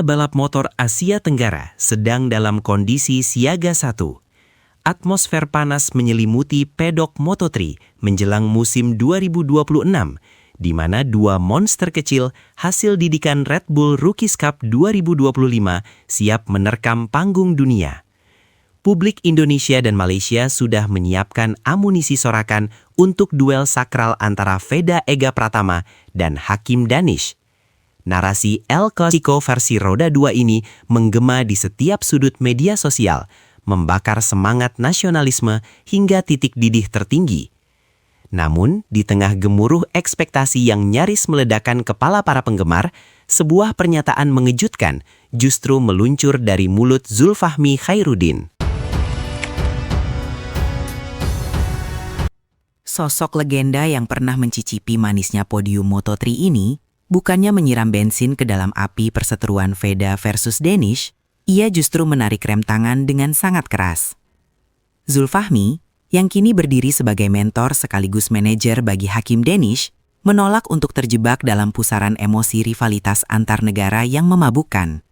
Arena balap motor Asia Tenggara sedang dalam kondisi siaga 1. Atmosfer panas menyelimuti pedok Moto3 menjelang musim 2026, di mana dua monster kecil hasil didikan Red Bull Rookies Cup 2025 siap menerkam panggung dunia. Publik Indonesia dan Malaysia sudah menyiapkan amunisi sorakan untuk duel sakral antara Veda Ega Pratama dan Hakim Danish. Narasi El Clasico versi roda 2 ini menggema di setiap sudut media sosial, membakar semangat nasionalisme hingga titik didih tertinggi. Namun, di tengah gemuruh ekspektasi yang nyaris meledakkan kepala para penggemar, sebuah pernyataan mengejutkan justru meluncur dari mulut Zulfahmi Khairuddin. Sosok legenda yang pernah mencicipi manisnya podium Moto3 ini bukannya menyiram bensin ke dalam api perseteruan Veda versus Danish, ia justru menarik rem tangan dengan sangat keras. Zulfahmi, yang kini berdiri sebagai mentor sekaligus manajer bagi Hakim Danish, menolak untuk terjebak dalam pusaran emosi rivalitas antar negara yang memabukkan.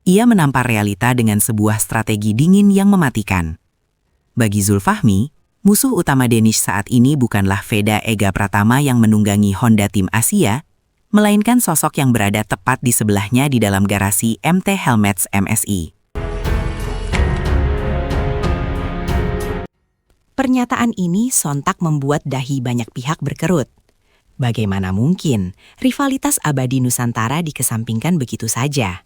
Ia menampar realita dengan sebuah strategi dingin yang mematikan. Bagi Zulfahmi, musuh utama Danish saat ini bukanlah Veda Ega Pratama yang menunggangi Honda Tim Asia, melainkan sosok yang berada tepat di sebelahnya di dalam garasi MT Helmets MSI. Pernyataan ini sontak membuat dahi banyak pihak berkerut. Bagaimana mungkin rivalitas abadi Nusantara dikesampingkan begitu saja?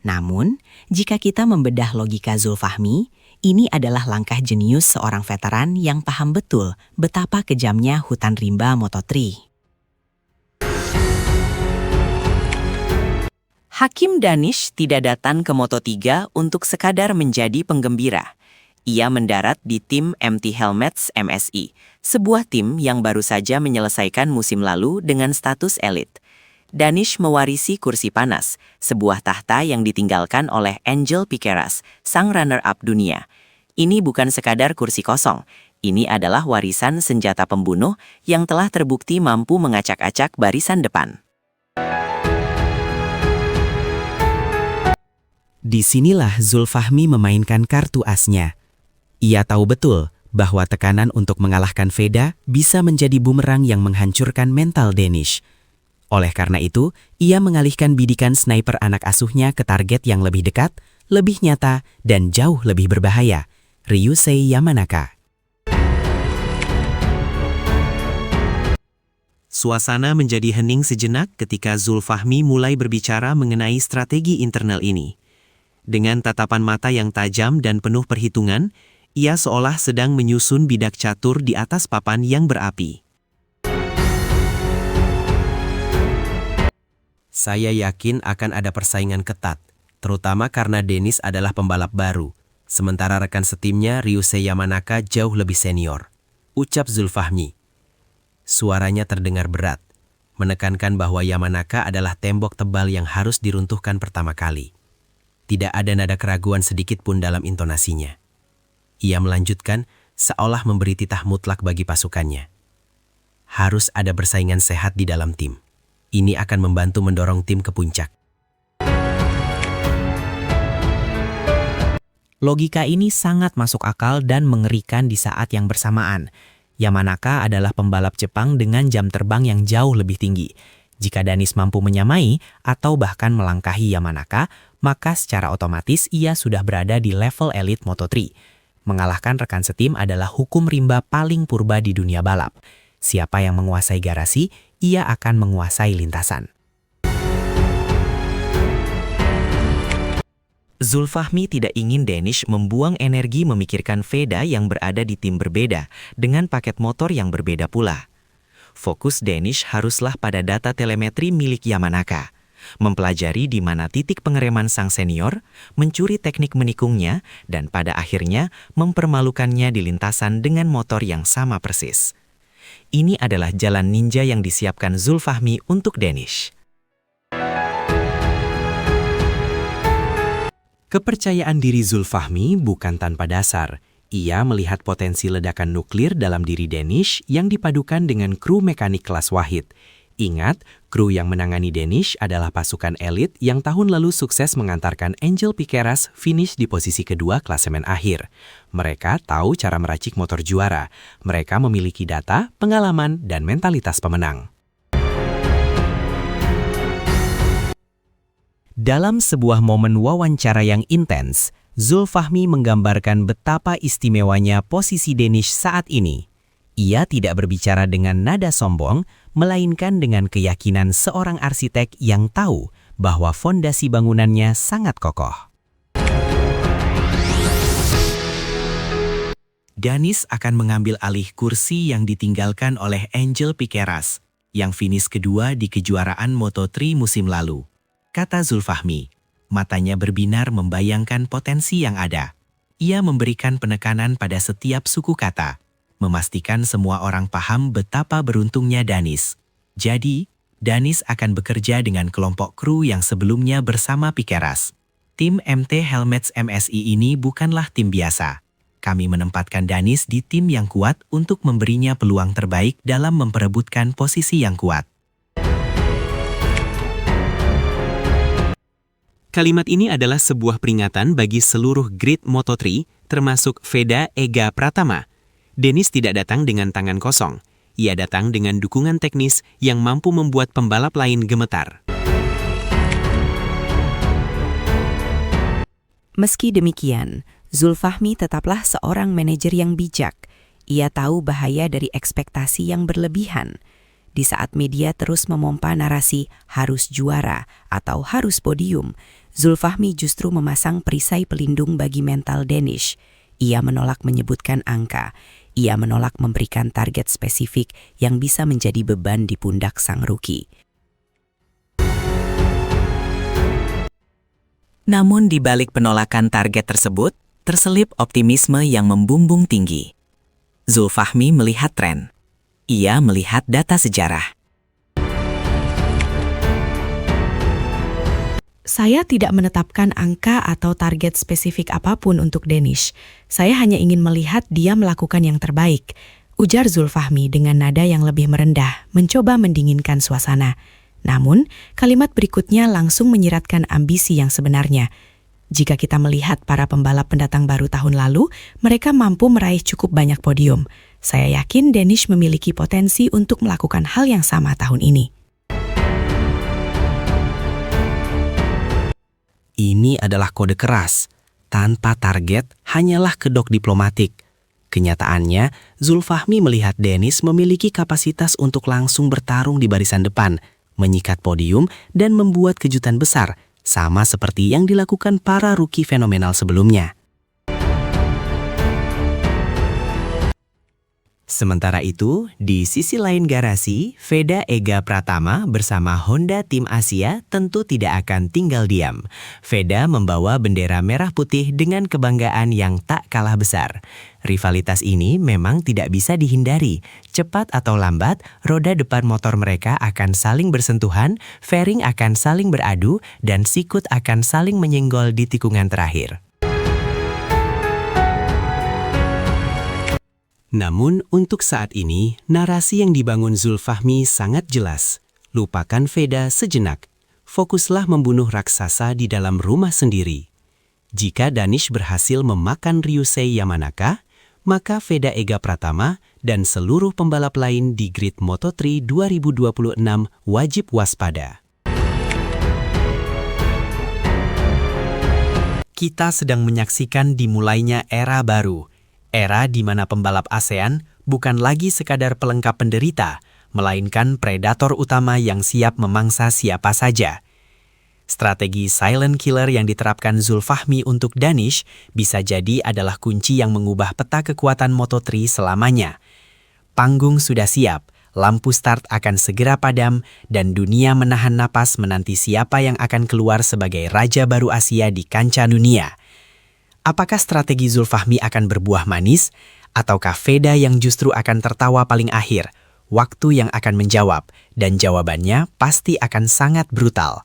Namun, jika kita membedah logika Zulfahmi, ini adalah langkah jenius seorang veteran yang paham betul betapa kejamnya hutan rimba Moto3. Hakim Danish tidak datang ke Moto3 untuk sekadar menjadi penggembira. Ia mendarat di tim MT Helmets MSI, sebuah tim yang baru saja menyelesaikan musim lalu dengan status elit. Danish mewarisi kursi panas, sebuah tahta yang ditinggalkan oleh Angel Piqueras, sang runner-up dunia. Ini bukan sekadar kursi kosong, ini adalah warisan senjata pembunuh yang telah terbukti mampu mengacak-acak barisan depan. Disinilah Zulfahmi memainkan kartu asnya. Ia tahu betul bahwa tekanan untuk mengalahkan Veda bisa menjadi bumerang yang menghancurkan mental Danish. Oleh karena itu, ia mengalihkan bidikan sniper anak asuhnya ke target yang lebih dekat, lebih nyata, dan jauh lebih berbahaya, Ryusei Yamanaka. Suasana menjadi hening sejenak ketika Zulfahmi mulai berbicara mengenai strategi internal ini. Dengan tatapan mata yang tajam dan penuh perhitungan, ia seolah sedang menyusun bidak catur di atas papan yang berapi. Saya yakin akan ada persaingan ketat, terutama karena Danish adalah pembalap baru, sementara rekan setimnya Ryusei Yamanaka jauh lebih senior, ucap Zulfahmi. Suaranya terdengar berat, menekankan bahwa Yamanaka adalah tembok tebal yang harus diruntuhkan pertama kali. Tidak ada nada keraguan sedikit pun dalam intonasinya. Ia melanjutkan seolah memberi titah mutlak bagi pasukannya. Harus ada persaingan sehat di dalam tim. Ini akan membantu mendorong tim ke puncak. Logika ini sangat masuk akal dan mengerikan di saat yang bersamaan. Yamanaka adalah pembalap Jepang dengan jam terbang yang jauh lebih tinggi. Jika Danish mampu menyamai atau bahkan melangkahi Yamanaka, maka secara otomatis ia sudah berada di level elit Moto3. Mengalahkan rekan setim adalah hukum rimba paling purba di dunia balap. Siapa yang menguasai garasi, ia akan menguasai lintasan. Zulfahmi tidak ingin Danish membuang energi memikirkan Veda yang berada di tim berbeda dengan paket motor yang berbeda pula. Fokus Danish haruslah pada data telemetri milik Yamanaka, mempelajari di mana titik pengereman sang senior, mencuri teknik menikungnya, dan pada akhirnya mempermalukannya di lintasan dengan motor yang sama persis. Ini adalah jalan ninja yang disiapkan Zulfahmi untuk Danish. Kepercayaan diri Zulfahmi bukan tanpa dasar. Ia melihat potensi ledakan nuklir dalam diri Danish yang dipadukan dengan kru mekanik kelas Wahid. Ingat, Kru yang menangani Danish adalah pasukan elit yang tahun lalu sukses mengantarkan Angel Piqueras finish di posisi kedua klasemen akhir. Mereka tahu cara meracik motor juara. Mereka memiliki data, pengalaman, dan mentalitas pemenang. Dalam sebuah momen wawancara yang intens, Zulfahmi menggambarkan betapa istimewanya posisi Danish saat ini. Ia tidak berbicara dengan nada sombong, melainkan dengan keyakinan seorang arsitek yang tahu bahwa fondasi bangunannya sangat kokoh. Danish akan mengambil alih kursi yang ditinggalkan oleh Angel Piqueras, yang finish kedua di kejuaraan Moto3 musim lalu. Kata Zulfahmi, matanya berbinar membayangkan potensi yang ada. Ia memberikan penekanan pada setiap suku kata, memastikan semua orang paham betapa beruntungnya Danish. Jadi, Danish akan bekerja dengan kelompok kru yang sebelumnya bersama Piqueras. Tim MT Helmets MSI ini bukanlah tim biasa. Kami menempatkan Danish di tim yang kuat untuk memberinya peluang terbaik dalam memperebutkan posisi yang kuat. Kalimat ini adalah sebuah peringatan bagi seluruh grid Moto3, termasuk Veda Ega Pratama. Danish tidak datang dengan tangan kosong. Ia datang dengan dukungan teknis yang mampu membuat pembalap lain gemetar. Meski demikian, Zulfahmi tetaplah seorang manajer yang bijak. Ia tahu bahaya dari ekspektasi yang berlebihan. Di saat media terus memompa narasi harus juara atau harus podium, Zulfahmi justru memasang perisai pelindung bagi mental Danish. Ia menolak menyebutkan angka. Ia menolak memberikan target spesifik yang bisa menjadi beban di pundak sang rookie. Namun di balik penolakan target tersebut, terselip optimisme yang membumbung tinggi. Zulfahmi melihat tren. Ia melihat data sejarah. Saya tidak menetapkan angka atau target spesifik apapun untuk Danish. Saya hanya ingin melihat dia melakukan yang terbaik, ujar Zulfahmi dengan nada yang lebih merendah, mencoba mendinginkan suasana. Namun, kalimat berikutnya langsung menyiratkan ambisi yang sebenarnya. Jika kita melihat para pembalap pendatang baru tahun lalu, mereka mampu meraih cukup banyak podium. Saya yakin Danish memiliki potensi untuk melakukan hal yang sama tahun ini. Ini adalah kode keras. Tanpa target, hanyalah kedok diplomatik. Kenyataannya, Zulfahmi melihat Danish memiliki kapasitas untuk langsung bertarung di barisan depan, menyikat podium, dan membuat kejutan besar, sama seperti yang dilakukan para rookie fenomenal sebelumnya. Sementara itu, di sisi lain garasi, Veda Ega Pratama bersama Honda Tim Asia tentu tidak akan tinggal diam. Veda membawa bendera merah putih dengan kebanggaan yang tak kalah besar. Rivalitas ini memang tidak bisa dihindari. Cepat atau lambat, roda depan motor mereka akan saling bersentuhan, fairing akan saling beradu, dan sikut akan saling menyenggol di tikungan terakhir. Namun, untuk saat ini, narasi yang dibangun Zulfahmi sangat jelas. Lupakan Veda sejenak. Fokuslah membunuh raksasa di dalam rumah sendiri. Jika Danish berhasil memakan Ryusei Yamanaka, maka Veda Ega Pratama dan seluruh pembalap lain di grid Moto3 2026 wajib waspada. Kita sedang menyaksikan dimulainya era baru. Era di mana pembalap ASEAN bukan lagi sekadar pelengkap penderita, melainkan predator utama yang siap memangsa siapa saja. Strategi silent killer yang diterapkan Zulfahmi untuk Danish bisa jadi adalah kunci yang mengubah peta kekuatan Moto3 selamanya. Panggung sudah siap, lampu start akan segera padam, dan dunia menahan napas menanti siapa yang akan keluar sebagai raja baru Asia di kancah dunia. Apakah strategi Zulfahmi akan berbuah manis, ataukah Veda yang justru akan tertawa paling akhir? Waktu yang akan menjawab, dan jawabannya pasti akan sangat brutal.